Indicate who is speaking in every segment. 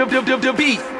Speaker 1: the beat. The beat.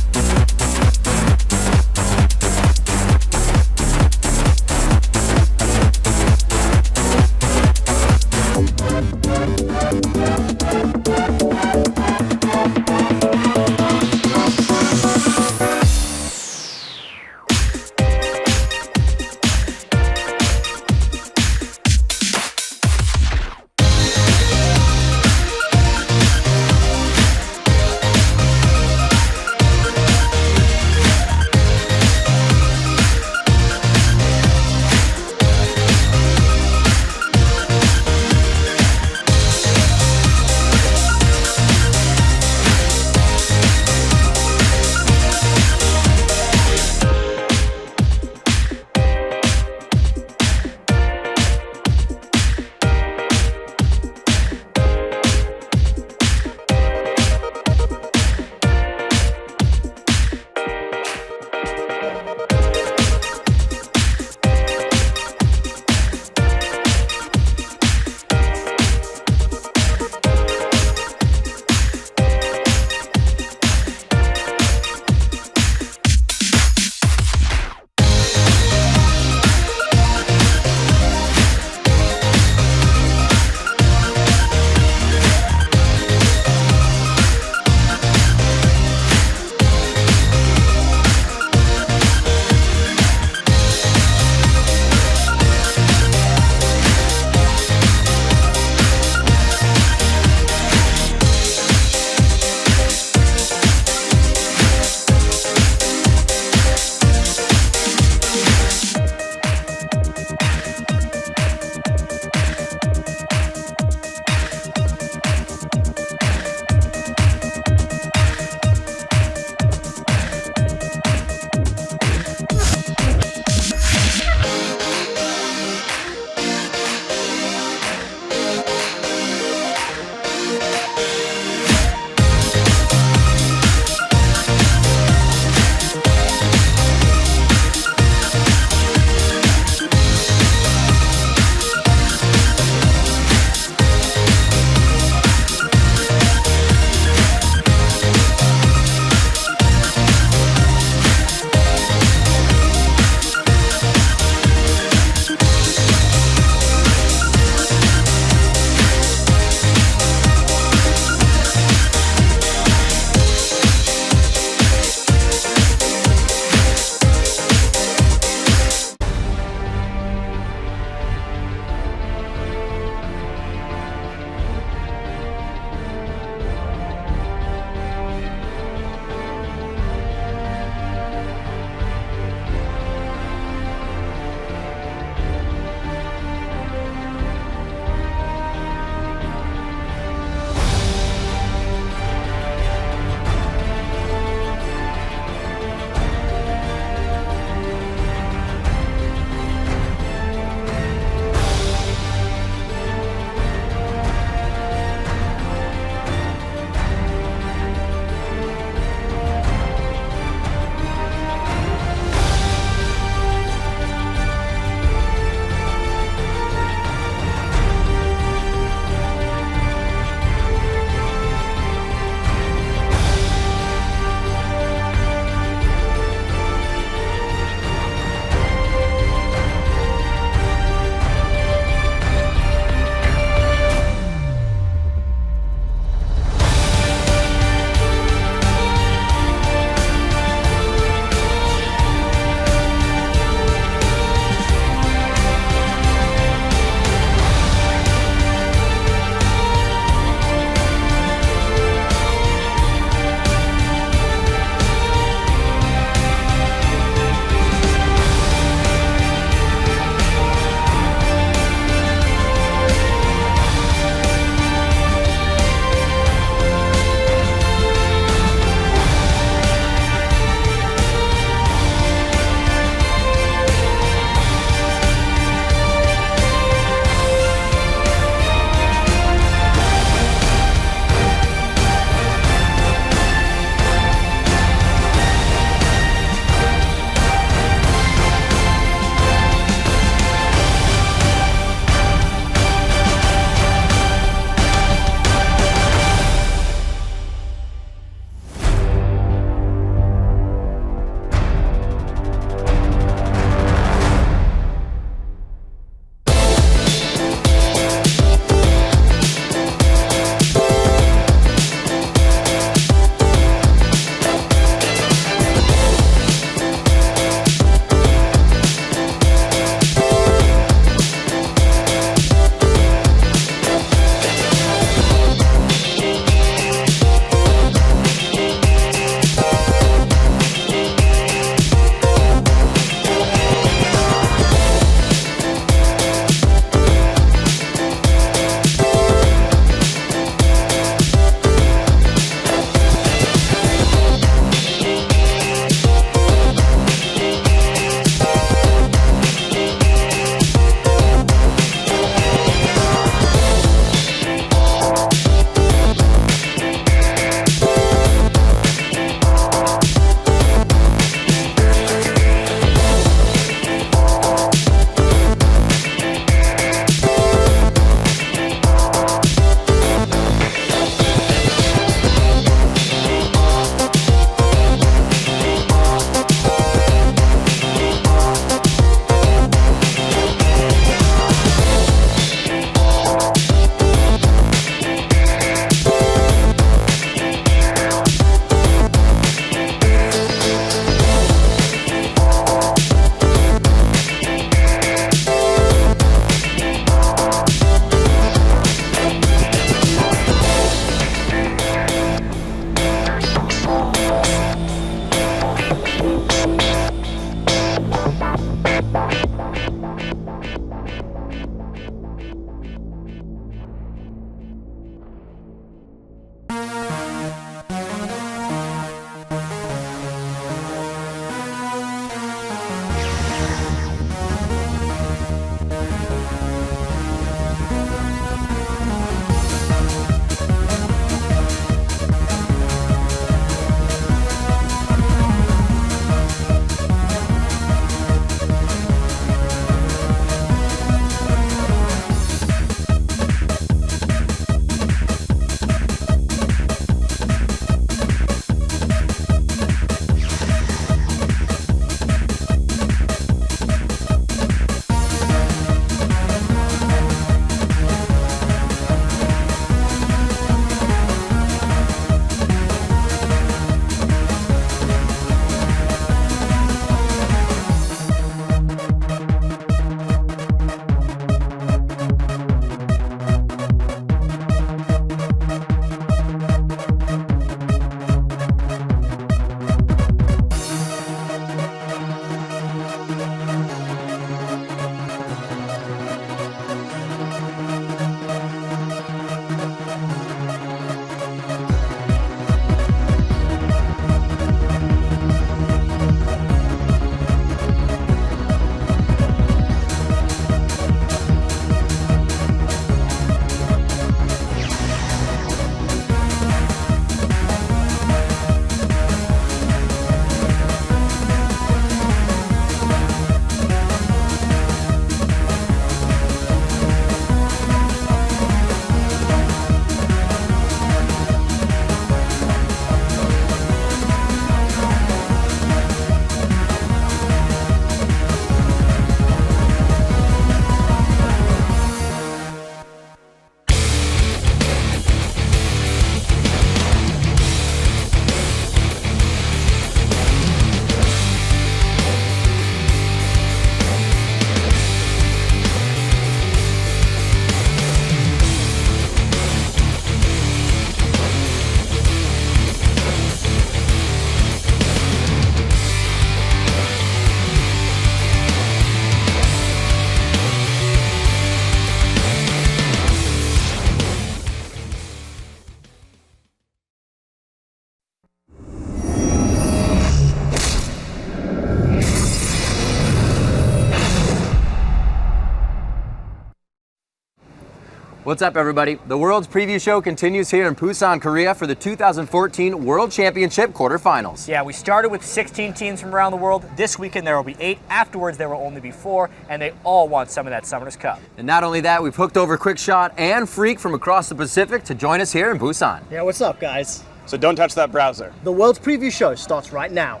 Speaker 2: What's up, everybody? The World's Preview Show continues here in Busan, Korea for the 2014 World Championship quarterfinals.
Speaker 3: Yeah, we started with 16 teams from around the world. This weekend there will be 8. Afterwards there will only be 4, and they all want some of that Summoners Cup.
Speaker 2: And not only that, we've hooked over QuickShot and Freak from across the Pacific to join us here in Busan.
Speaker 4: Yeah, what's up, guys?
Speaker 5: So don't touch that browser.
Speaker 4: The World's Preview Show starts right now.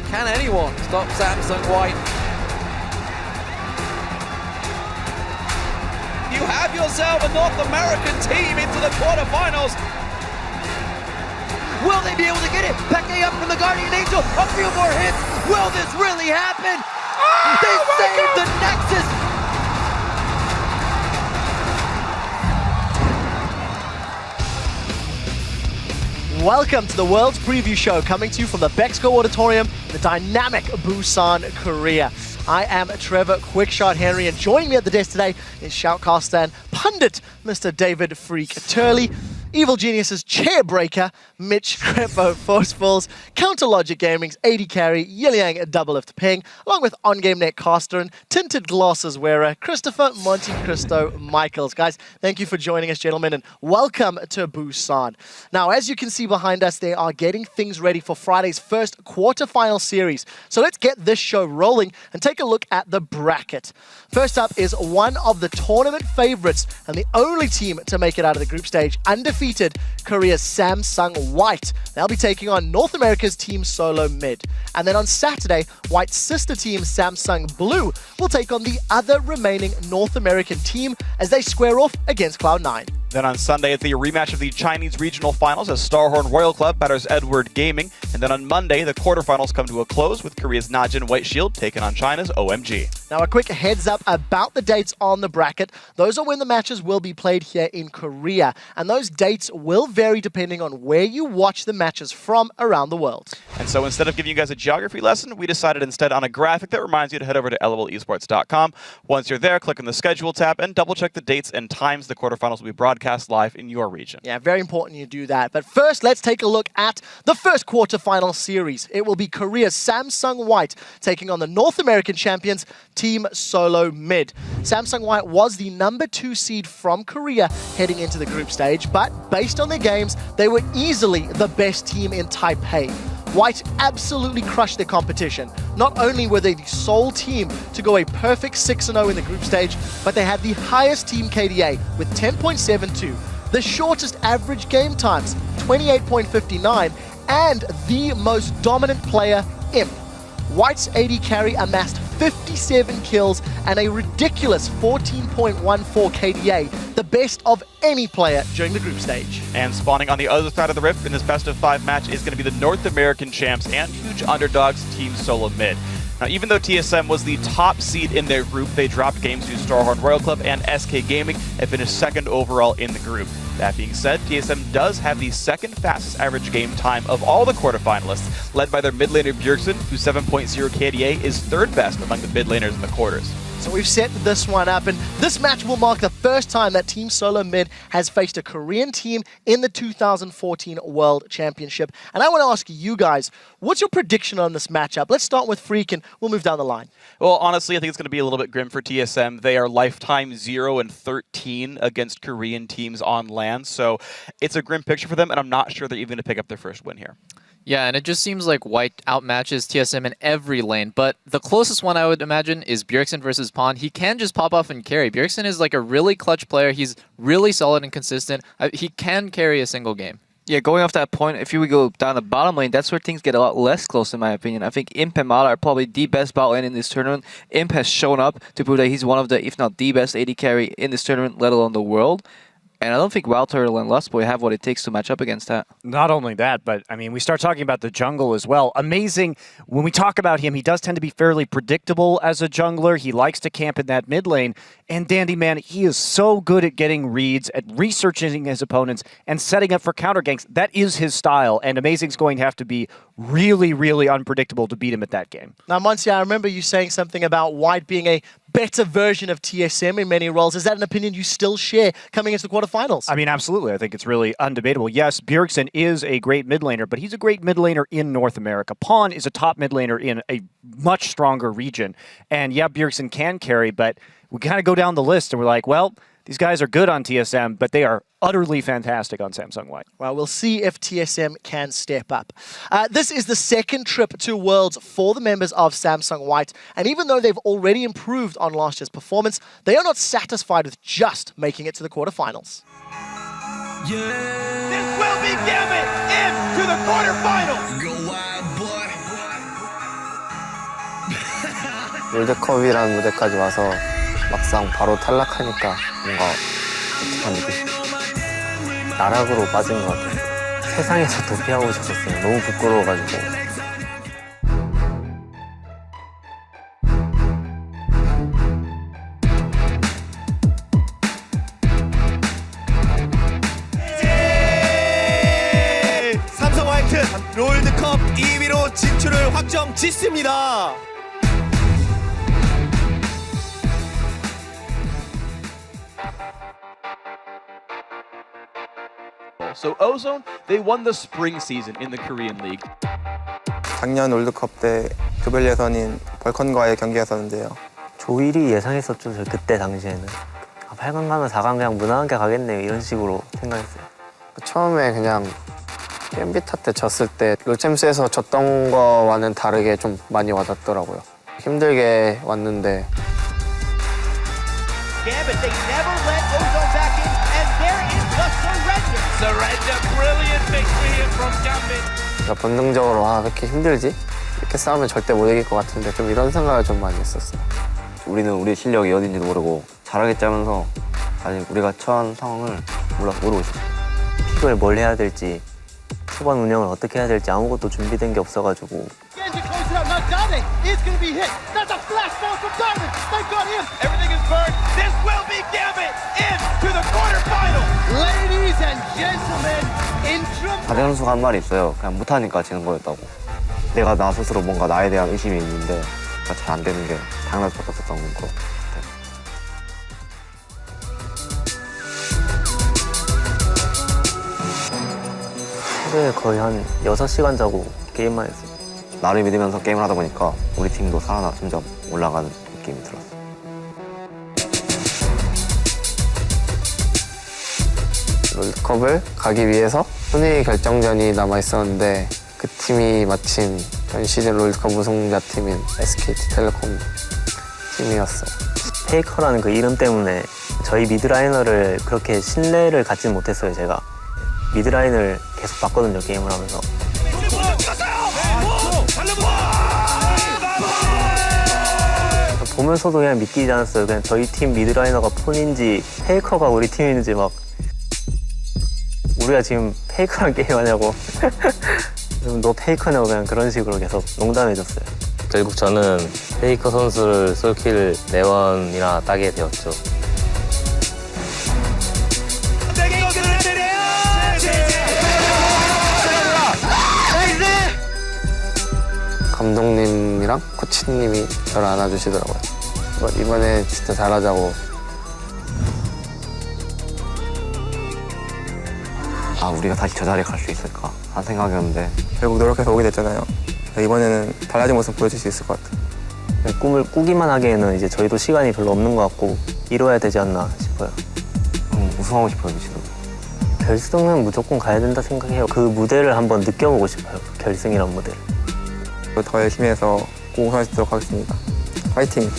Speaker 6: Can anyone stop Samsung White?
Speaker 1: You have yourself a North American team into the quarterfinals.
Speaker 6: Will they be able to get it? Peke up from the Guardian Angel. A few more hits. Will this really happen? They saved the Nexus.
Speaker 4: Welcome to the World's Preview Show, coming to you from the Bexco Auditorium, the dynamic Busan, Korea. I am Trevor QuickShot Henry, and joining me at the desk today is Shoutcaster and pundit Mr. David Freak Turley, Evil Genius's Chairbreaker, Mitch Crepo Forcefuls, Counter Logic Gaming's AD Carry, Yiliang Double Lift Ping, along with On-Game Net Caster and Tinted Glasses Wearer, Christopher Monte Cristo Michaels. Guys, thank you for joining us, gentlemen, and welcome to Busan. Now, as you can see behind us, they are getting things ready for Friday's first quarterfinal series. So let's get this show rolling and take a look at the bracket. First up is one of the tournament favorites and the only team to make it out of the group stage, undefeated Korea's Samsung White. They'll be taking on North America's Team Solo Mid. And then on Saturday, White's sister team Samsung Blue will take on the other remaining North American team as they square off against Cloud9.
Speaker 5: Then on Sunday, it's the rematch of the Chinese regional finals as Starhorn Royal Club batters Edward Gaming. And then on Monday, the quarterfinals come to a close with Korea's Najin White Shield taking on China's OMG.
Speaker 4: Now, a quick heads up about the dates on the bracket. Those are when the matches will be played here in Korea. And those dates will vary depending on where you watch the matches from around the world.
Speaker 5: And so instead of giving you guys a geography lesson, we decided instead on a graphic that reminds you to head over to lolesports.com. Once you're there, click on the schedule tab and double check the dates and times the quarterfinals will be broadcast live in your region.
Speaker 4: Yeah, very important you do that. But first, let's take a look at the first quarterfinal series. It will be Korea's Samsung White taking on the North American champions, Team Solo Mid. Samsung White was the number 2 seed from Korea heading into the group stage, but based on their games, they were easily the best team in Taipei. White absolutely crushed their competition. Not only were they the sole team to go a perfect 6-0 in the group stage, but they had the highest team KDA with 10.72, the shortest average game times, 28.59, and the most dominant player, Imp. White's AD carry amassed 57 kills and a ridiculous 14.14 KDA, the best of any player during the group stage.
Speaker 5: And spawning on the other side of the rift in this best-of-5 match is going to be the North American champs and huge underdogs, Team Solo Mid. Now, even though TSM was the top seed in their group, they dropped games to Starhorn Royal Club and SK Gaming and finished second overall in the group. That being said, TSM does have the second fastest average game time of all the quarterfinalists, led by their mid laner Bjergsen, whose 7.0 KDA is third best among the mid laners in the quarters.
Speaker 4: So we've set this one up, and this match will mark the first time that Team Solo Mid has faced a Korean team in the 2014 World Championship. And I want to ask you guys, what's your prediction on this matchup? Let's start with Freak, and we'll move down the line.
Speaker 5: Well, honestly, I think it's going to be a little bit grim for TSM. They are lifetime 0-13 against Korean teams on LAN, so it's a grim picture for them, and I'm not sure they're even going to pick up their first win here.
Speaker 7: Yeah, and it just seems like White outmatches TSM in every lane, but the closest one I would imagine is Bjergsen versus Pond. He can just pop off and carry. Bjergsen is like a really clutch player. He's really solid and consistent. He can carry a single game.
Speaker 8: Yeah, going off that point, if you would go down the bottom lane, that's where things get a lot less close, in my opinion. I think Imp and Mala are probably the best bot lane in this tournament. Imp has shown up to prove that he's one of the, if not the best AD carry in this tournament, let alone the world. And I don't think Wild Turtle and Lustboy have what it takes to match up against that.
Speaker 9: Not only that, but I mean, we start talking about the jungle as well. Amazing. When we talk about him, he does tend to be fairly predictable as a jungler. He likes to camp in that mid lane. And Dandy Man, he is so good at getting reads, at researching his opponents, and setting up for counter ganks. That is his style. And Amazing's going to have to be really, really unpredictable to beat him at that game.
Speaker 4: Now, Monty, I remember you saying something about White being a better version of TSM in many roles. Is that an opinion you still share coming into the quarterfinals?
Speaker 9: I mean, absolutely. I think it's really undebatable. Yes, Bjergsen is a great mid laner, but he's a great mid laner in North America. Pawn is a top mid laner in a much stronger region. And yeah, Bjergsen can carry, but we kind of go down the list and we're like, well, these guys are good on TSM, but they are utterly fantastic on Samsung White.
Speaker 4: Well, we'll see if TSM can step up. This is the second trip to Worlds for the members of Samsung White, and even though they've already improved on last year's performance, they are not satisfied with just making it to the quarterfinals.
Speaker 1: This will be Gambit into the quarterfinals. Go wild, boy.
Speaker 10: 월드컵이라는 무대까지 와서 막상 바로 탈락하니까 뭔가 어떡한 느낌이 나락으로 빠진 것 같아요. 세상에서 도피하고 싶었어요. 너무 부끄러워가지고.
Speaker 1: 삼성 화이트 롤드컵 2위로 진출을 확정 짓습니다.
Speaker 5: So Ozone, they won the spring season in the Korean League.
Speaker 10: 작년 월드컵 때 조별 예선인 벌컨과의 경기였었는데요. 조일이 예상했었죠. 저 그때 당시에는. 8강 가면 4강 그냥 무난하게 가겠네요. 이런 식으로 생각했어요. 처음에 그냥 겜비타 때 졌을 때 롤챔스에서 졌던 거와는 다르게 좀 많이 와닿더라고요. 힘들게 왔는데
Speaker 1: Gambit, they never let Ozone back in, and there is the surrender. Surrender, brilliant victory here from Gambit.
Speaker 10: 본능적으로 왜 이렇게 힘들지? 이렇게 싸우면 절대 못 이길 것 같은데 좀 이런 생각을 좀 많이 했었어요. 우리는 우리 실력이 어딘지도 모르고 잘하겠지 하면서 아직 우리가 처한 상황을 모르고 있어요. 픽을 뭘 해야 될지 초반 운영을 어떻게 해야 될지 아무것도 준비된 게 없어가지고
Speaker 1: Everything is burned. This will be Gambit into the quarterfinals. Ladies and gentlemen,
Speaker 10: 다대 선수가 한 말이 있어요. 그냥 못하니까 지는 거였다고. 내가 나 스스로 뭔가 나에 대한 의심이 있는데 잘 안 되는 게 당연할 수밖에 없었던 것 같아요. 하루에 거의 한 6시간 자고 게임만 했어요. 나를 믿으면서 게임을 하다 보니까 우리 팀도 점점 올라가는 느낌이 들었어요. 롤드컵을 가기 위해서 순위 결정전이 남아있었는데 그 팀이 마침 전 시즌 롤드컵 우승자 팀인 SK텔레콤 팀이었어요. 페이커라는 그 이름 때문에 저희 미드라이너를 그렇게 신뢰를 갖지 못했어요, 제가. 미드라인을 계속 봤거든요, 게임을 하면서. 보면서도 그냥 믿기지 않았어요. 그냥 저희 팀 미드라이너가 폰인지 페이커가 우리 팀인지 막 우리가 지금 페이커랑 게임하냐고 너 페이커냐고 그냥 그런 식으로 계속 농담해줬어요. 결국 저는 페이커 선수를 솔킬 4번이나 따게 되었죠. 감독님이랑 코치님이 저를 안아주시더라고요. 이번에 진짜 잘하자고. 우리가 다시 저 자리에 갈 수 있을까 하는 생각이었는데 결국 노력해서 오게 됐잖아요. 이번에는 달라진 모습 보여줄 수 있을 것 같아요. 꿈을 꾸기만 하기에는 이제 저희도 시간이 별로 없는 것 같고 이뤄야 되지 않나 싶어요. 우승하고 싶어요, 미치도. 결승은 무조건 가야 된다 생각해요. 그 무대를 한번 느껴보고 싶어요, 결승이란 무대를. 더 열심히 해서 꼭 우승할 수 있도록 하겠습니다. 파이팅!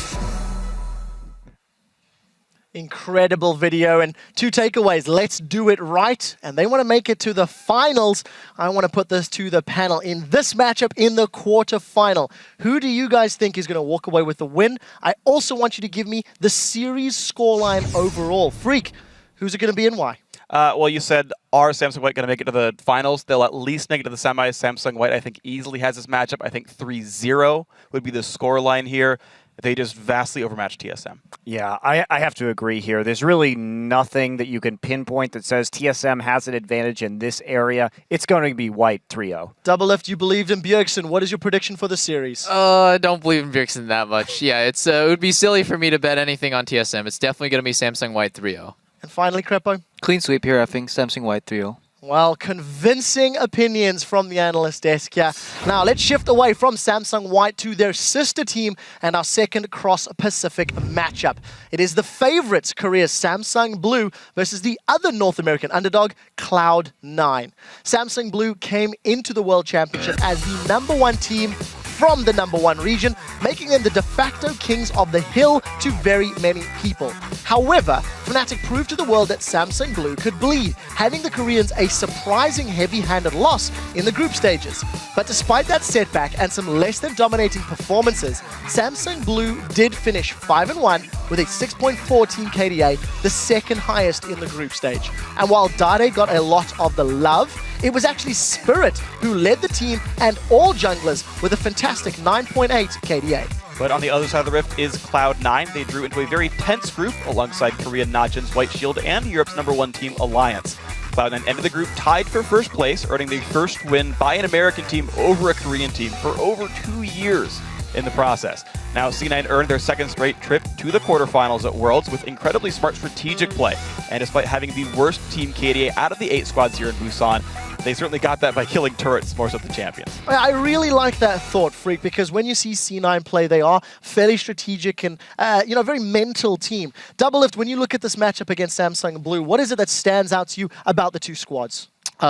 Speaker 4: Incredible video and 2 takeaways. Let's do it right. And they want to make it to the finals. I want to put this to the panel. In this matchup, in the quarterfinal, who do you guys think is going to walk away with the win? I also want you to give me the series scoreline overall. Freak, who's it going to be and why?
Speaker 5: Well, you said, are Samsung White going to make it to the finals? They'll at least make it to the semis. Samsung White, I think, easily has this matchup. I think 3-0 would be the scoreline here. they just vastly overmatched TSM.
Speaker 9: Yeah, I have to agree here. There's really nothing that you can pinpoint that says TSM has an advantage in this area. It's going to be white 3-0.
Speaker 4: Double Lift, you believed in Bjergsen. What is your prediction for the series?
Speaker 7: I don't believe in Bjergsen that much. Yeah, it would be silly for me to bet anything on TSM. It's definitely going to be Samsung white 3-0.
Speaker 4: And finally, Crepo?
Speaker 8: Clean sweep here, I think. Samsung white 3-0.
Speaker 4: Well, convincing opinions from the analyst desk here. Now, let's shift away from Samsung White to their sister team and our second cross-Pacific matchup. It is the favorites, Korea's Samsung Blue, versus the other North American underdog, Cloud9. Samsung Blue came into the World Championship as the #1 team from the #1 region, making them the de facto kings of the hill to very many people. However, Fnatic proved to the world that Samsung Blue could bleed, handing the Koreans a surprising heavy-handed loss in the group stages. But despite that setback and some less than dominating performances, Samsung Blue did finish 5-1 with a 6.14 KDA, the second highest in the group stage. And while Dade got a lot of the love, it was actually Spirit who led the team and all junglers with a fantastic 9.8 KDA.
Speaker 5: But on the other side of the rift is Cloud9. They drew into a very tense group alongside Korean Najin's White Shield and Europe's #1 team, Alliance. Cloud9 ended the group tied for first place, earning the first win by an American team over a Korean team for over 2 years in the process. Now, C9 earned their second straight trip to the quarterfinals at Worlds with incredibly smart strategic play. And despite having the worst team KDA out of the 8 squads here in Busan, they certainly got that by killing turrets more so than the champions.
Speaker 4: I really like that thought, Freak, because when you see C9 play, they are fairly strategic and, very mental team. Double Lift, when you look at this matchup against Samsung Blue, what is it that stands out to you about the two squads?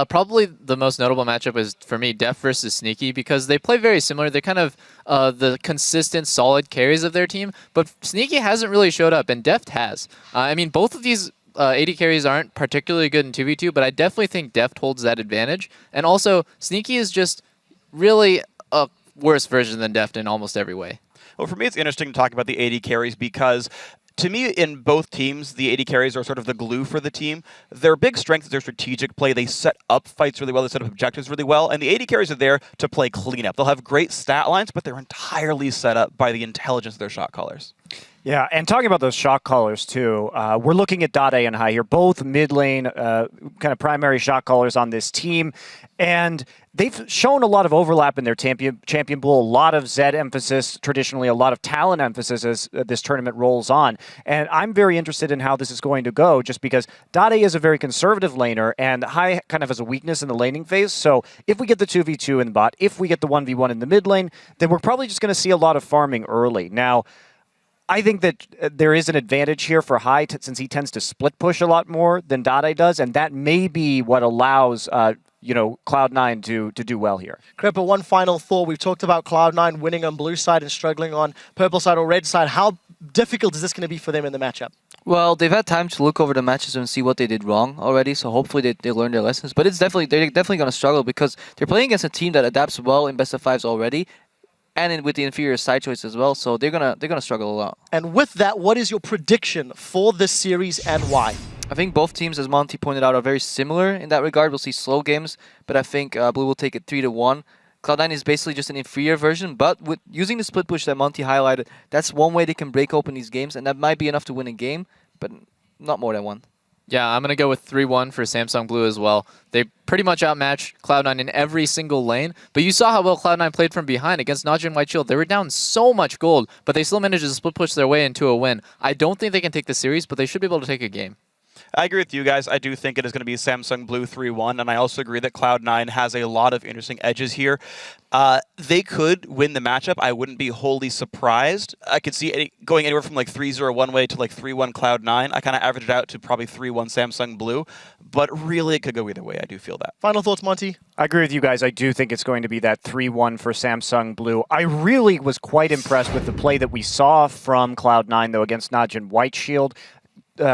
Speaker 7: Probably the most notable matchup is, for me, Deft versus Sneaky, because they play very similar. They're kind of the consistent, solid carries of their team, but Sneaky hasn't really showed up, and Deft has. Both of these AD carries aren't particularly good in 2v2, but I definitely think Deft holds that advantage. And also, Sneaky is just really a worse version than Deft in almost every way.
Speaker 5: Well, for me, it's interesting to talk about the AD carries because to me, in both teams, the AD carries are sort of the glue for the team. Their big strength is their strategic play. They set up fights really well. They set up objectives really well. And the AD carries are there to play cleanup. They'll have great stat lines, but they're entirely set up by the intelligence of their shot callers.
Speaker 9: Yeah, and talking about those shot callers too, we're looking at Dade and Hai here, both mid lane kind of primary shot callers on this team, and they've shown a lot of overlap in their champion pool, a lot of Zed emphasis, traditionally a lot of talent emphasis as this tournament rolls on. And I'm very interested in how this is going to go, just because Dade is a very conservative laner, and Hai kind of has a weakness in the laning phase. So if we get the 2v2 in the bot, if we get the 1v1 in the mid lane, then we're probably just going to see a lot of farming early. Now, I think that there is an advantage here for Hai since he tends to split push a lot more than Dade does, and that may be what allows Cloud9 to do well here.
Speaker 4: Crepa, one final thought. We've talked about Cloud9 winning on blue side and struggling on purple side or red side. How difficult is this going to be for them in the matchup?
Speaker 8: Well, they've had time to look over the matches and see what they did wrong already, so hopefully they learn their lessons. But they're definitely going to struggle because they're playing against a team that adapts well in best of fives already, and with the inferior side choice as well, so they're gonna struggle a lot.
Speaker 4: And with that, what is your prediction for this series and why?
Speaker 8: I think both teams, as Monty pointed out, are very similar in that regard. We'll see slow games, but I think Blue will take it 3-1. Cloud9 is basically just an inferior version, but with using the split push that Monty highlighted, that's one way they can break open these games, and that might be enough to win a game, but not more than one.
Speaker 7: Yeah, I'm going to go with 3-1 for Samsung Blue as well. They pretty much outmatched Cloud9 in every single lane, but you saw how well Cloud9 played from behind against Najin White Shield. They were down so much gold, but they still managed to split push their way into a win. I don't think they can take the series, but they should be able to take a game.
Speaker 5: I agree with you guys. I do think it is going to be Samsung Blue 3-1, and I also agree that Cloud9 has a lot of interesting edges here. They could win the matchup. I wouldn't be wholly surprised. I could see it going anywhere from like 3-0 one way to like 3-1 Cloud9. I kind of averaged it out to probably 3-1 Samsung Blue, but really it could go either way. I do feel that.
Speaker 4: Final thoughts, Monty?
Speaker 9: I agree with you guys. I do think it's going to be that 3-1 for Samsung Blue. I really was quite impressed with the play that we saw from Cloud9, though, against Najin White Shield.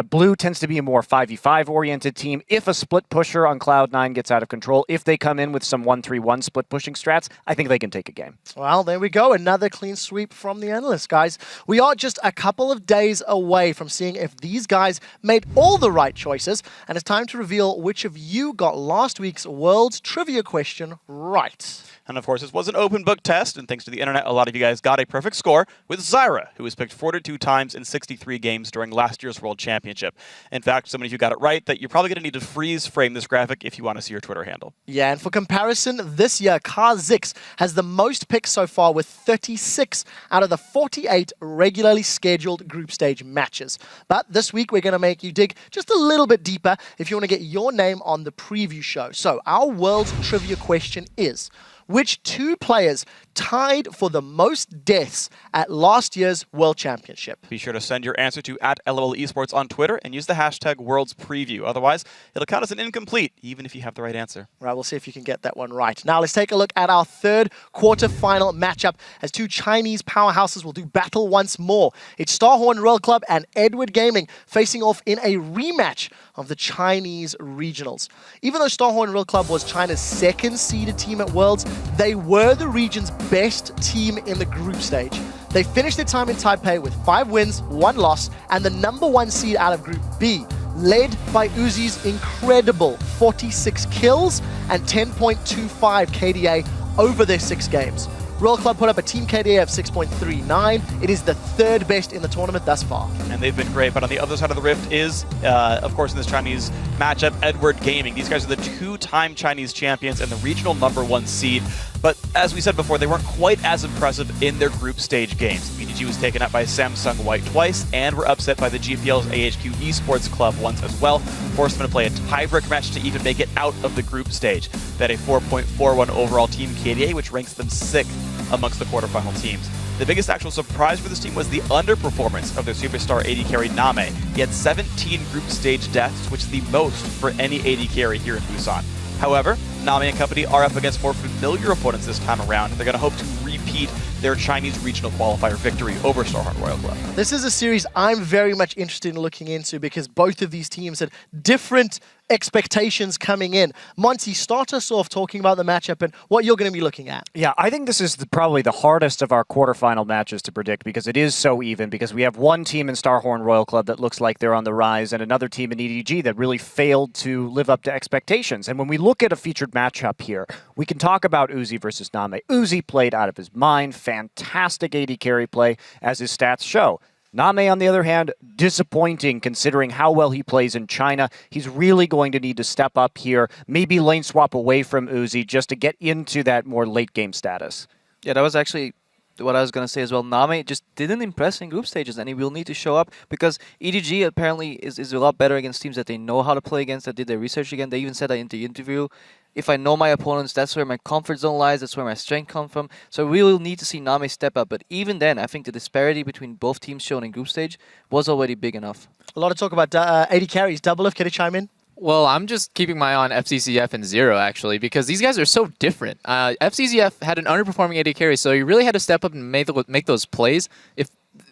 Speaker 9: Blue tends to be a more 5v5 oriented team. If a split pusher on Cloud9 gets out of control, if they come in with some 1-3-1 split pushing strats, I think they can take a game.
Speaker 4: Well, there we go. Another clean sweep from the analysts, guys. We are just a couple of days away from seeing if these guys made all the right choices, and it's time to reveal which of you got last week's World's Trivia question right.
Speaker 5: And of course, this was an open book test, and thanks to the internet, a lot of you guys got a perfect score with Zyra, who was picked 42 times in 63 games during last year's World Championship. In fact, so many of you got it right that you're probably going to need to freeze frame this graphic if you want to see your Twitter handle.
Speaker 4: Yeah, and for comparison, this year, Kazix has the most picks so far with 36 out of the 48 regularly scheduled group stage matches. But this week, we're going to make you dig just a little bit deeper if you want to get your name on the preview show. So our World's Trivia question is, which two players tied for the most deaths at last year's World Championship?
Speaker 5: Be sure to send your answer to @LOL Esports on Twitter and use the hashtag Worlds Preview. Otherwise, it'll count as an incomplete, even if you have the right answer.
Speaker 4: Right, we'll see if you can get that one right. Now, let's take a look at our third quarterfinal matchup as two Chinese powerhouses will do battle once more. It's Starhorn Royal Club and Edward Gaming facing off in a rematch of the Chinese regionals. Even though Starhorn Royal Club was China's second seeded team at Worlds, they were the region's best team in the group stage. They finished their time in Taipei with 5 wins, 1 loss, and the #1 seed out of Group B, led by Uzi's incredible 46 kills and 10.25 KDA over their 6 games. Royal Club put up a team KDA of 6.39. It is the 3rd best in the tournament thus far.
Speaker 5: And they've been great, but on the other side of the rift is, of course, in this Chinese matchup, Edward Gaming. These guys are the 2-time Chinese champions and the regional #1 seed. But as we said before, they weren't quite as impressive in their group stage games. BDG was taken out by Samsung White twice and were upset by the GPL's AHQ Esports Club once as well, forced them to play a tiebreak match to even make it out of the group stage. They had a 4.41 overall team KDA, which ranks them 6th amongst the quarterfinal teams. The biggest actual surprise for this team was the underperformance of their superstar AD carry Name. He had 17 group stage deaths, which is the most for any AD carry here in Busan. However, Name and company are up against more familiar opponents this time around, and they're going to hope to repeat their Chinese regional qualifier victory over Starhorn Royal Club.
Speaker 4: This is a series I'm very much interested in looking into because both of these teams had different expectations coming in. Monty, start us off talking about the matchup and what you're going to be looking at.
Speaker 9: Yeah, I think this is probably the hardest of our quarterfinal matches to predict because it is so even, because we have one team in Starhorn Royal Club that looks like they're on the rise and another team in EDG that really failed to live up to expectations. And when we look at a featured matchup here, we can talk about Uzi versus Name. Uzi played out of his mind, fantastic AD carry play, as his stats show. Name, on the other hand, disappointing considering how well he plays in China. He's really going to need to step up here, maybe lane swap away from Uzi just to get into that more late game status.
Speaker 8: Yeah, that was actually what I was going to say as well. Name just didn't impress in group stages, and he will need to show up because EDG apparently is a lot better against teams that they know how to play against, that did their research again. They even said that in the interview. If I know my opponents, that's where my comfort zone lies, that's where my strength comes from. So we will need to see Name step up. But even then, I think the disparity between both teams shown in group stage was already big enough.
Speaker 4: A lot of talk about AD carries. Double F, can you chime in?
Speaker 7: Well, I'm just keeping my eye on FCCF and Zero, actually, because these guys are so different. FCCF had an underperforming AD carry, so he really had to step up and make those plays.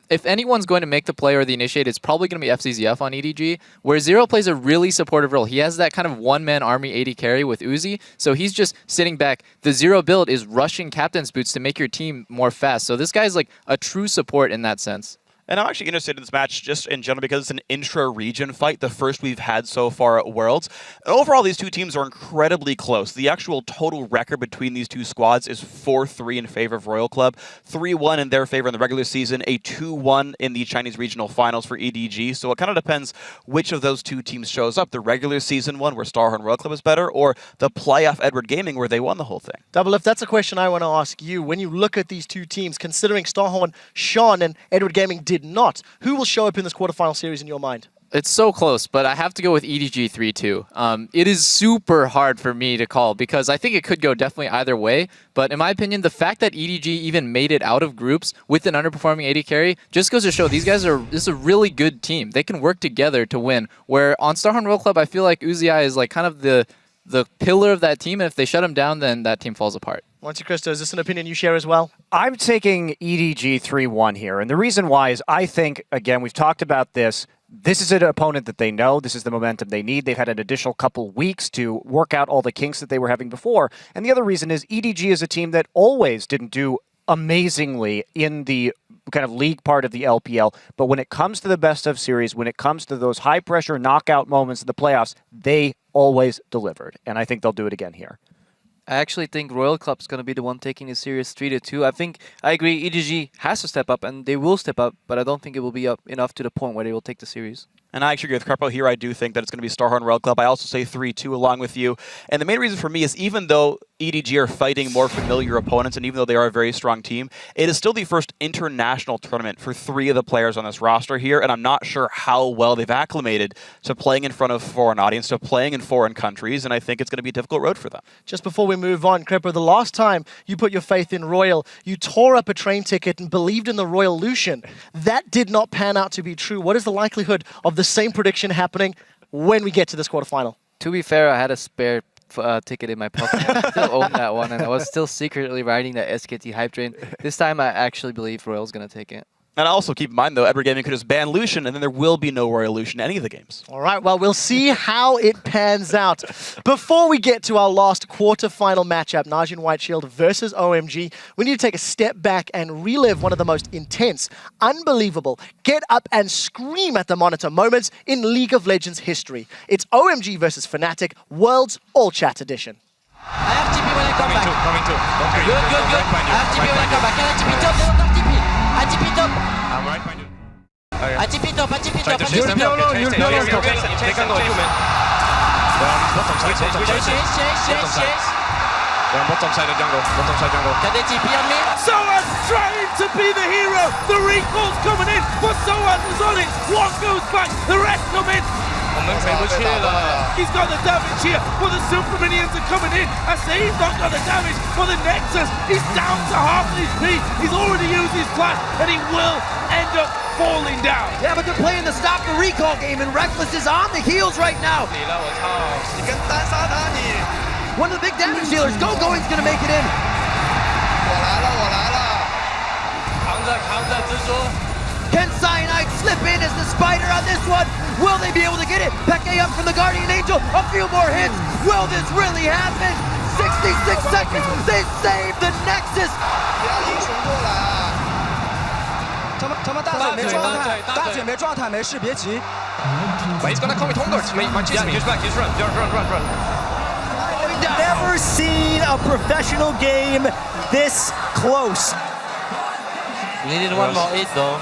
Speaker 7: If anyone's going to make the play or the initiate, it's probably going to be FCZF on EDG, where Zero plays a really supportive role. He has that kind of one-man army AD carry with Uzi, so he's just sitting back. The Zero build is rushing Captain's Boots to make your team more fast, so this guy's like a true support in that sense.
Speaker 5: And I'm actually interested in this match just in general because it's an intra-region fight, the first we've had so far at Worlds. And overall, these two teams are incredibly close. The actual total record between these two squads is 4-3 in favor of Royal Club, 3-1 in their favor in the regular season, a 2-1 in the Chinese regional finals for EDG. So it kind of depends which of those two teams shows up. The regular season one where Starhorn Royal Club is better, or the playoff Edward Gaming where they won the whole thing.
Speaker 4: Double F, that's a question I want to ask you. When you look at these two teams, considering Starhorn, Sean, and Edward Gaming did not, who will show up in this quarterfinal series in your mind?
Speaker 7: It's so close, but I have to go with EDG 3-2. It is super hard for me to call because I think it could go definitely either way. But in my opinion, the fact that EDG even made it out of groups with an underperforming AD carry just goes to show this is a really good team. They can work together to win. Where on Starhorn Royal Club, I feel like Uzi is like kind of the pillar of that team, and if they shut him down, then that team falls apart.
Speaker 4: Monte Cristo, is this an opinion you share as well?
Speaker 9: I'm taking EDG 3-1 here, and the reason why is I think, again, we've talked about this, This is an opponent that they know. This is the momentum they need. They've had an additional couple weeks to work out all the kinks that they were having before. And the other reason is EDG is a team that always didn't do amazingly in the kind of league part of the LPL. But when it comes to the best of series, when it comes to those high pressure knockout moments in the playoffs, they always delivered. And I think they'll do it again here.
Speaker 8: I actually think Royal Club's going to be the one taking the series 3-2. I agree, EDG has to step up, and they will step up, but I don't think it will be up enough to the point where they will take the series.
Speaker 5: And I actually agree with Carpo here. I do think that it's going to be Starhorn Royal Club. I also say 3-2 along with you. And the main reason for me is even though EDG are fighting more familiar opponents, and even though they are a very strong team, it is still the first international tournament for 3 of the players on this roster here, and I'm not sure how well they've acclimated to playing in front of foreign audience, to playing in foreign countries, and I think it's going to be a difficult road for them.
Speaker 4: Just before we move on, Crepo, the last time you put your faith in Royal, you tore up a train ticket and believed in the Royal Lucian. That did not pan out to be true. What is the likelihood of the same prediction happening when we get to this quarterfinal?
Speaker 8: To be fair, I had a spare ticket in my pocket. I still own that one, and I was still secretly riding that SKT hype train. This time, I actually believe Royal's going to take it.
Speaker 5: And also keep in mind, though, Edward Gaming could just ban Lucian, and then there will be no Royal Lucian in any of the games.
Speaker 4: All right, well, we'll see how it pans out. Before we get to our last quarterfinal matchup, Najin White Shield versus OMG, we need to take a step back and relive one of the most intense, unbelievable, get up and scream at the monitor moments in League of Legends history. It's OMG versus Fnatic, World's All Chat Edition.
Speaker 6: I have TP when I come back. Coming too. Good. I have TP when I come back. Can I TP top? They don't have TP. I TP top. I'm right behind you. I TP top. I TP top. Change. Bottom side of jungle. Can they TP on me?
Speaker 1: Soaz trying to be the hero. The recall's coming in, but Soaz is on it. One goes back, the rest come in. He's got the damage here, but the super minions are coming in. I say he's not got the damage, but the Nexus, he's down to half his HP. He's already used his flash, and he will end up falling down.
Speaker 6: Yeah, but they're playing the stop the recall game, and Reckless is on the heels right now. One of the big damage dealers, Gogoing's gonna make it in. Can Cyanide slip in as the spider on this one? Will they be able to get it? Peke up from the Guardian Angel, a few more hits. Will this really happen? 66 seconds, they save the Nexus.
Speaker 1: He's gonna call me Tongers. He's back, he's run.
Speaker 4: Never seen a professional game this close.
Speaker 6: We needed one more hit though.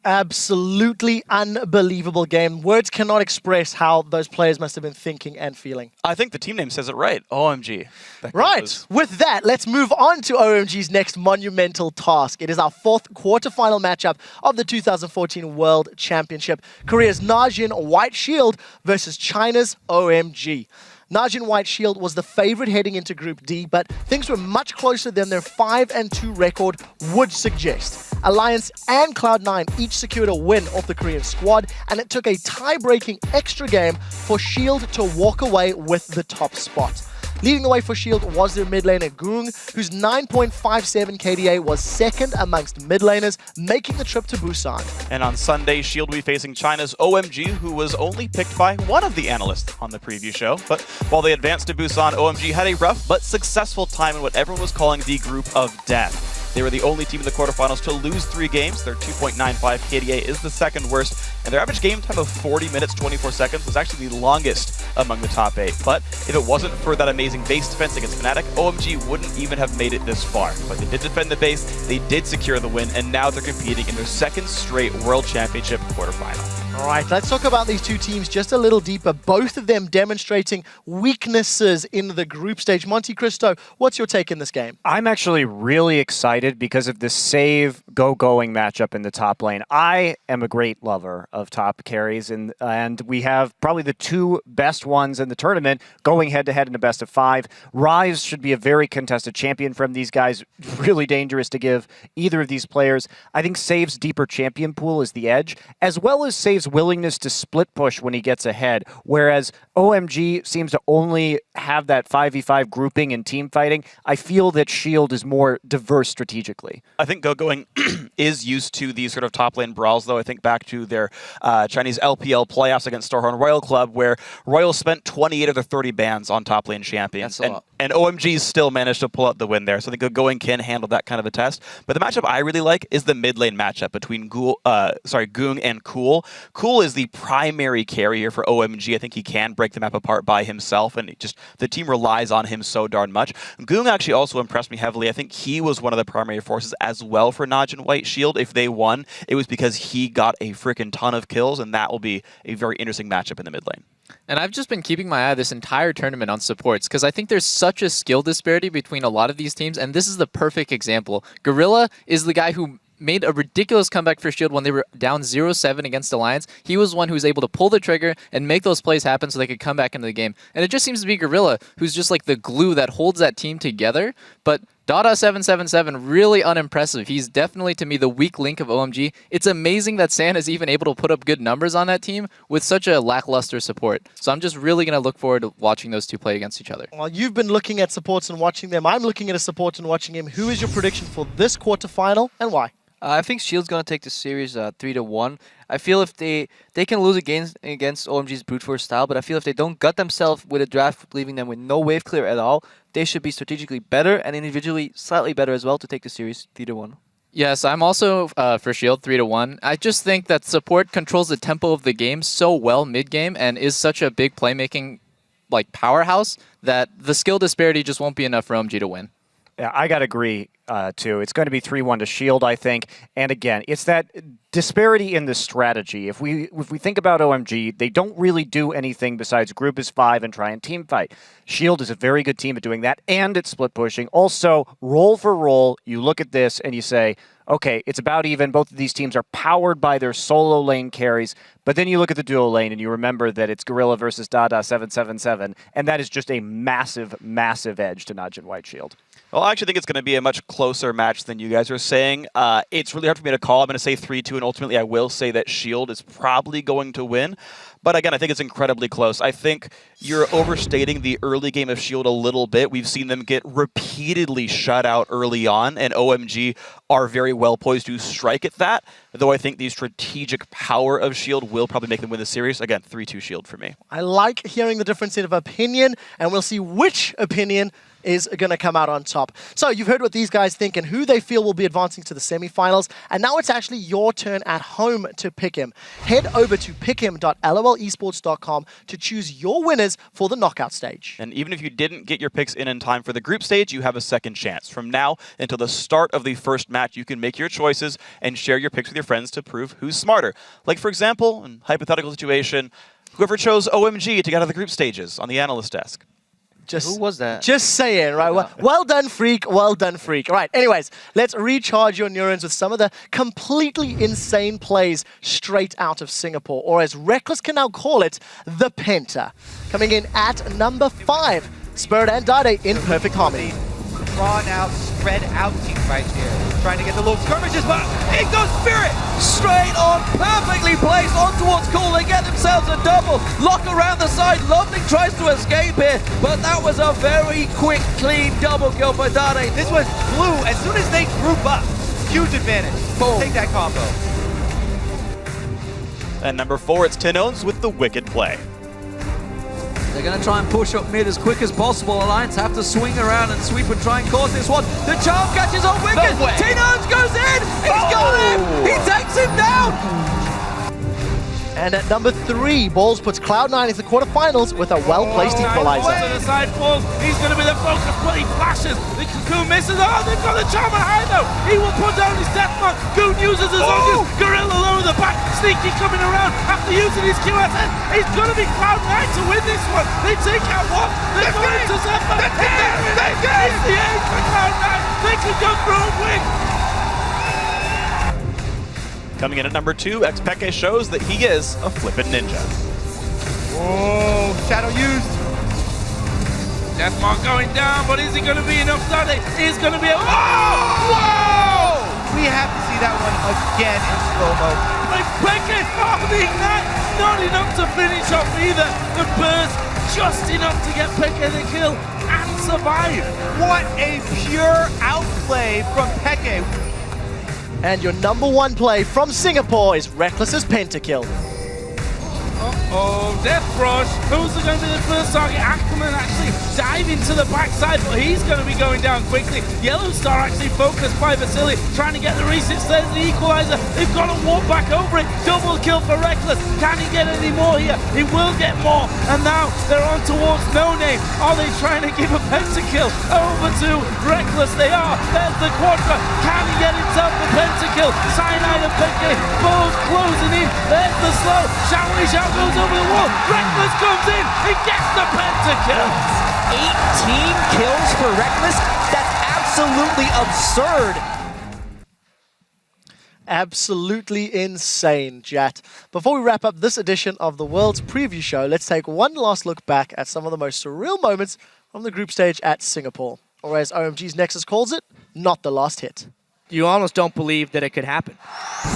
Speaker 4: Absolutely unbelievable game. Words cannot express how those players must have been thinking and feeling.
Speaker 5: I think the team name says it right, OMG.
Speaker 4: Right. With that, let's move on to OMG's next monumental task. It is our 4th quarterfinal matchup of the 2014 World Championship. Korea's Najin White Shield versus China's OMG. Najin White Shield was the favorite heading into Group D, but things were much closer than their 5-2 record would suggest. Alliance and Cloud9 each secured a win off the Korean squad, and it took a tie-breaking extra game for Shield to walk away with the top spot. Leading the way for Shield was their mid laner Gung, whose 9.57 KDA was second amongst mid laners, making the trip to Busan.
Speaker 5: And on Sunday, Shield will be facing China's OMG, who was only picked by one of the analysts on the preview show. But while they advanced to Busan, OMG had a rough but successful time in what everyone was calling the Group of Death. They were the only team in the quarterfinals to lose 3 games. Their 2.95 KDA is the second worst, and their average game time of 40 minutes, 24 seconds was actually the longest among the top 8. But if it wasn't for that amazing base defense against Fnatic, OMG wouldn't even have made it this far. But they did defend the base, they did secure the win, and now they're competing in their 2nd straight World Championship quarterfinal.
Speaker 4: All right, let's talk about these two teams just a little deeper. Both of them demonstrating weaknesses in the group stage. Monte Cristo, what's your take in this game?
Speaker 9: I'm actually really excited because of the save go-going matchup in the top lane. I am a great lover of top carries, and we have probably the 2 best ones in the tournament going head-to-head in a best of 5. Ryze should be a very contested champion from these guys. Really dangerous to give either of these players. I think Save's deeper champion pool is the edge, as well as Save's his willingness to split push when he gets ahead, whereas OMG seems to only have that 5v5 grouping and team fighting. I feel that Shield is more diverse strategically.
Speaker 5: I think Going is used to these sort of top lane brawls, though. I think back to their Chinese LPL playoffs against Starhorn Royal Club, where Royal spent 28 of their 30 bans on top lane champions.
Speaker 7: That's a lot.
Speaker 5: And OMG still managed to pull out the win there. So I think Going can handle that kind of a test. But the matchup I really like is the mid lane matchup between Goong and Cool. Cool is the primary carrier for OMG. I think he can break the map apart by himself, and the team relies on him so darn much. Goong actually also impressed me heavily. I think he was one of the primary forces as well for Naj and White Shield. If they won, it was because he got a freaking ton of kills, and that will be a very interesting matchup in the mid lane.
Speaker 7: And I've just been keeping my eye this entire tournament on supports because I think there's such a skill disparity between a lot of these teams, and this is the perfect example. Gorilla is the guy who made a ridiculous comeback for Shield when they were down 0-7 against Alliance. He was one who was able to pull the trigger and make those plays happen so they could come back into the game. And it just seems to be Gorilla who's just like the glue that holds that team together. But Dada777, really unimpressive. He's definitely, to me, the weak link of OMG. It's amazing that San is even able to put up good numbers on that team with such a lackluster support. So I'm just really going to look forward to watching those two play against each other.
Speaker 4: Well, you've been looking at supports and watching them. I'm looking at a support and watching him. Who is your prediction for this quarterfinal and why?
Speaker 8: I think Shield's going to take the series 3-1. I feel if they can lose against OMG's brute force style, but I feel if they don't gut themselves with a draft, leaving them with no wave clear at all, they should be strategically better and individually slightly better as well to take the series 3-1.
Speaker 7: Yes, I'm also for Shield 3-1. I just think that support controls the tempo of the game so well mid-game and is such a big playmaking powerhouse that the skill disparity just won't be enough for OMG to win.
Speaker 9: Yeah, I got to agree, too. It's going to be 3-1 to Shield, I think. And again, it's that disparity in the strategy. If we think about OMG, they don't really do anything besides group as 5 and try and team fight. Shield is a very good team at doing that, and it's split pushing. Also, role for role, you look at this and you say, okay, it's about even. Both of these teams are powered by their solo lane carries, but then you look at the duo lane and you remember that it's Gorilla versus Dada777, and that is just a massive, massive edge to Naj and White Shield.
Speaker 5: Well, I actually think it's going to be a much closer match than you guys are saying. It's really hard for me to call. I'm going to say 3-2, and ultimately I will say that Shield is probably going to win. But again, I think it's incredibly close. I think you're overstating the early game of Shield a little bit. We've seen them get repeatedly shut out early on, and OMG are very well poised to strike at that, though I think the strategic power of Shield will probably make them win the series. Again, 3-2 Shield for me.
Speaker 4: I like hearing the difference of opinion, and we'll see which opinion is going to come out on top. So you've heard what these guys think and who they feel will be advancing to the semifinals, and now it's actually your turn at home to pick him. Head over to pickhim.lolesports.com to choose your winners for the knockout stage.
Speaker 5: And even if you didn't get your picks in time for the group stage, you have a second chance. From now until the start of the first match, you can make your choices and share your picks with your friends to prove who's smarter. Like, for example, in hypothetical situation, whoever chose OMG to get out of the group stages on the analyst desk.
Speaker 8: Who was that?
Speaker 4: Just saying, right? Well done, Freak. Well done, Freak. Right, anyways, let's recharge your neurons with some of the completely insane plays straight out of Singapore, or as Reckless can now call it, the Penta. Coming in at number 5, Spirit and Dade in perfect harmony.
Speaker 6: Drawn out, spread out team right here. Trying to get the little skirmishes, but in goes Spirit! Straight on, perfectly placed on towards Cool. They get themselves a double. Lock around the side. Lovely tries to escape here, but that was a very quick, clean double kill for Dade. This was blue. As soon as they group up, huge advantage. Boom. Take that combo.
Speaker 5: And number 4, it's Tinones with the wicked play.
Speaker 11: They're going to try and push up mid as quick as possible. Alliance have to swing around and sweep and try and cause this one. The charm catches on Wicked. Tinones goes in. He's got him. He takes him down.
Speaker 4: And at number 3, Balls puts Cloud9 into the quarterfinals with a well-placed equalizer.
Speaker 1: To the side falls. He's going to be the focus, but he flashes. The Cocoon misses. Oh, they've got the charm high though. He will put down his death mark. Goon uses his own. Gorilla lower the back. Sneaky coming around after using his QSS. He's going to be Cloud9 to win this one. They take out one. They're going to Zephyr. It's the aim for Cloud9. They can go through and win.
Speaker 5: Coming in at number 2, Xpeke shows that he is a flippin' ninja.
Speaker 6: Oh, shadow used.
Speaker 1: Deathmark going down, but is it going to be enough? Dade is going to be a... Oh! Whoa!
Speaker 6: We have to see that one again in slow-mo.
Speaker 1: away. Beckett, oh, the ignite, not enough to finish off either. The burst, just enough to get Beckett the kill and survive.
Speaker 12: What a pure outplay from Peke.
Speaker 4: And your number one play from Singapore is Reckless's pentakill.
Speaker 1: Uh-oh, Death Rush. Who's going to be the first target? Ackerman actually diving to the backside, but he's going to be going down quickly. Yellow Star actually focused by Vasily, trying to get the resets. There's the equalizer. They've got to walk back over it. Double kill for Reckless. Can he get any more here? He will get more. And now they're on towards No Name. Are they trying to give a pentakill over to Reckless? They are. There's the Quadra. Can he get himself the pentakill? Cyanide and Peke both closing in. There's the slow. Shao goes over the wall. Reckless comes in. He gets the pentakill.
Speaker 3: 18 kills for Reckless? That's absolutely absurd.
Speaker 4: Absolutely insane, Jat. Before we wrap up this edition of the World's Preview Show, let's take one last look back at some of the most surreal moments from the group stage at Singapore. Or as OMG's Nexus calls it, not the last hit.
Speaker 6: You almost don't believe that it could happen.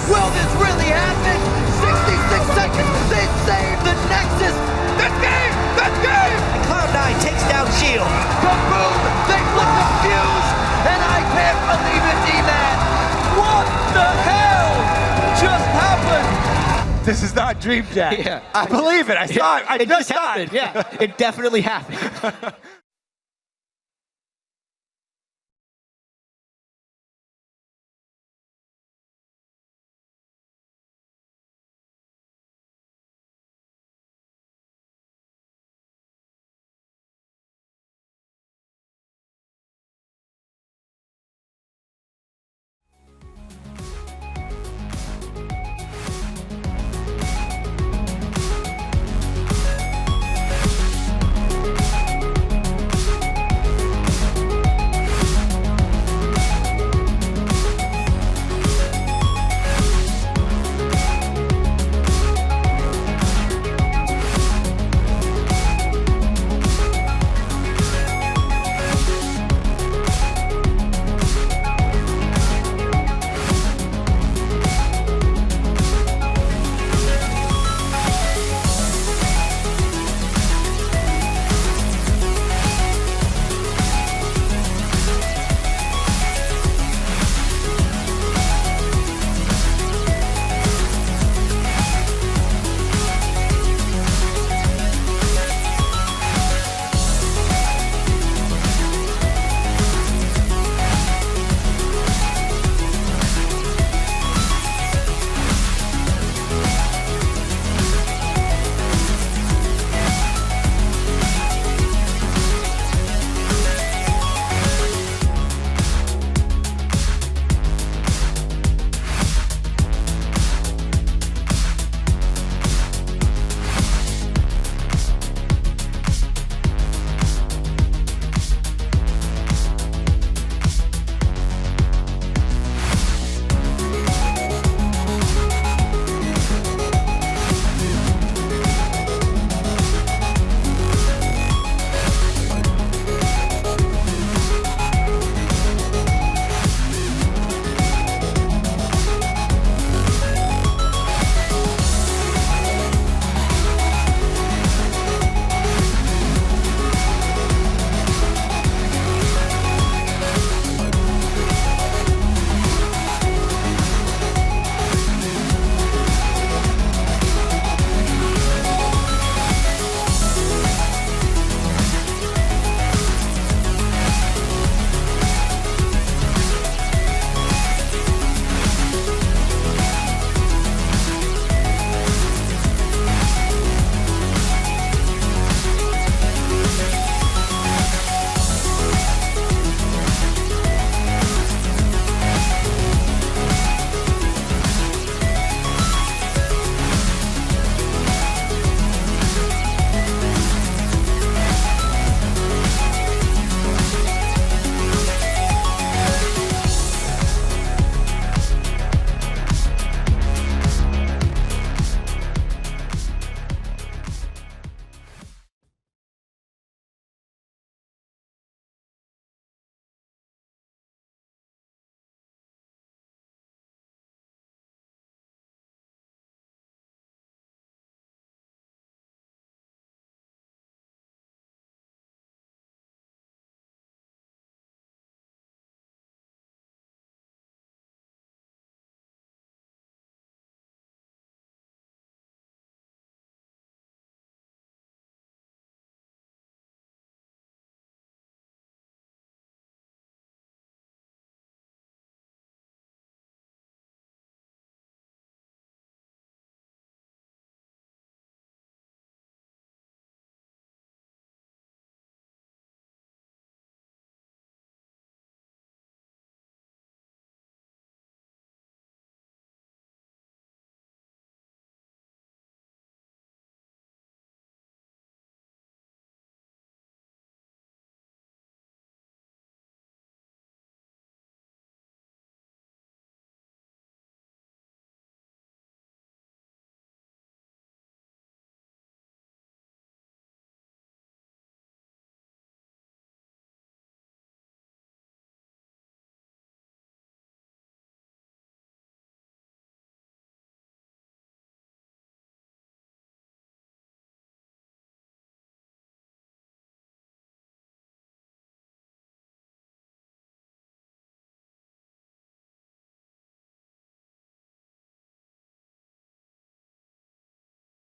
Speaker 12: Will this really happen? 66 seconds, they save the Nexus. That's game! That's game!
Speaker 6: And Cloud9 takes down Shield.
Speaker 12: Kaboom! They flick the fuse! And I can't believe it, D-Man! What the hell just happened?
Speaker 9: This is not Dream Jack.
Speaker 6: Yeah.
Speaker 9: I believe it. I saw it. I
Speaker 6: It
Speaker 9: just
Speaker 6: just
Speaker 9: saw
Speaker 6: happened.
Speaker 9: it.
Speaker 6: Yeah, it definitely happened.